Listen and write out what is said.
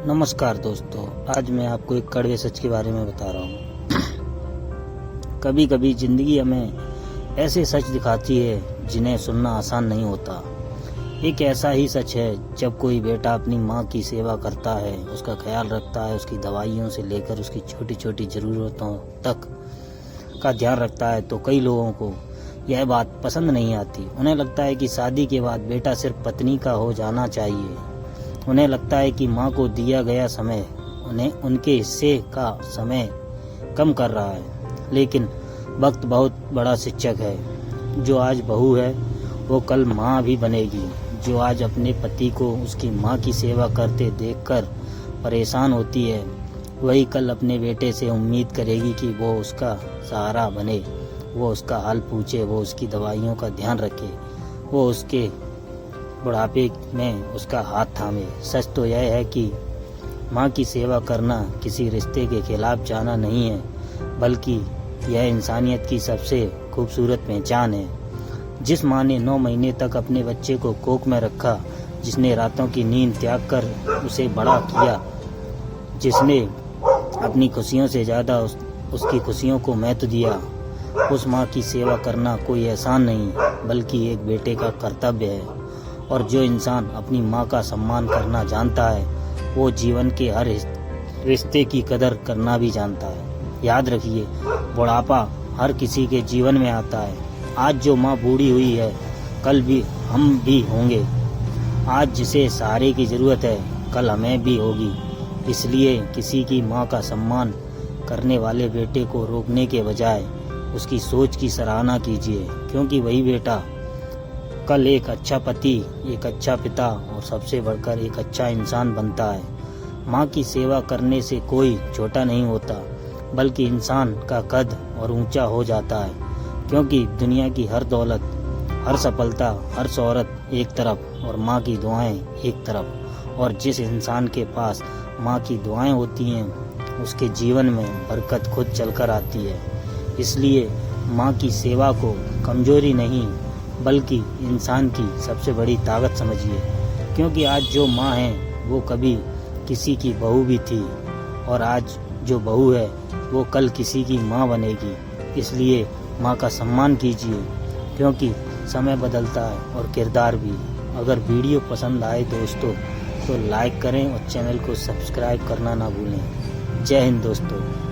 नमस्कार दोस्तों, आज मैं आपको एक कड़वे सच के बारे में बता रहा हूँ। कभी कभी जिंदगी हमें ऐसे सच दिखाती है जिन्हें सुनना आसान नहीं होता। एक ऐसा ही सच है जब कोई बेटा अपनी माँ की सेवा करता है, उसका ख्याल रखता है, उसकी दवाइयों से लेकर उसकी छोटी छोटी ज़रूरतों तक का ध्यान रखता है, तो कई लोगों को यह बात पसंद नहीं आती। उन्हें लगता है कि शादी के बाद बेटा सिर्फ पत्नी का हो जाना चाहिए। उन्हें लगता है कि माँ को दिया गया समय उन्हें उनके हिस्से का समय कम कर रहा है। लेकिन वक्त बहुत बड़ा शिक्षक है। जो आज बहू है वो कल माँ भी बनेगी। जो आज अपने पति को उसकी माँ की सेवा करते देखकर परेशान होती है, वही कल अपने बेटे से उम्मीद करेगी कि वो उसका सहारा बने, वो उसका हाल पूछे, वो उसकी दवाइयों का ध्यान रखे, वो उसके बुढ़ापे में उसका हाथ थामे। सच तो यह है कि माँ की सेवा करना किसी रिश्ते के खिलाफ जाना नहीं है, बल्कि यह इंसानियत की सबसे खूबसूरत पहचान है। जिस माँ ने 9 महीने तक अपने बच्चे को कोख में रखा, जिसने रातों की नींद त्याग कर उसे बड़ा किया, जिसने अपनी खुशियों से ज़्यादा उसकी खुशियों को महत्व दिया, उस माँ की सेवा करना कोई एहसान नहीं बल्कि एक बेटे का कर्तव्य है। और जो इंसान अपनी माँ का सम्मान करना जानता है, वो जीवन के हर रिश्ते की कदर करना भी जानता है। याद रखिए, बुढ़ापा हर किसी के जीवन में आता है। आज जो माँ बूढ़ी हुई है, कल भी हम भी होंगे। आज जिसे सहारे की ज़रूरत है, कल हमें भी होगी। इसलिए किसी की माँ का सम्मान करने वाले बेटे को रोकने के बजाय उसकी सोच की सराहना कीजिए, क्योंकि वही बेटा कल एक अच्छा पति, एक अच्छा पिता और सबसे बढ़कर एक अच्छा इंसान बनता है। माँ की सेवा करने से कोई छोटा नहीं होता, बल्कि इंसान का कद और ऊंचा हो जाता है। क्योंकि दुनिया की हर दौलत, हर सफलता, हर शोहरत एक तरफ और माँ की दुआएं एक तरफ। और जिस इंसान के पास माँ की दुआएं होती हैं, उसके जीवन में बरकत खुद चलकर आती है। इसलिए माँ की सेवा को कमजोरी नहीं बल्कि इंसान की सबसे बड़ी ताकत समझिए। क्योंकि आज जो माँ है वो कभी किसी की बहू भी थी, और आज जो बहू है वो कल किसी की माँ बनेगी। इसलिए माँ का सम्मान कीजिए, क्योंकि समय बदलता है और किरदार भी। अगर वीडियो पसंद आए दोस्तों तो लाइक करें और चैनल को सब्सक्राइब करना ना भूलें। जय हिंद दोस्तों।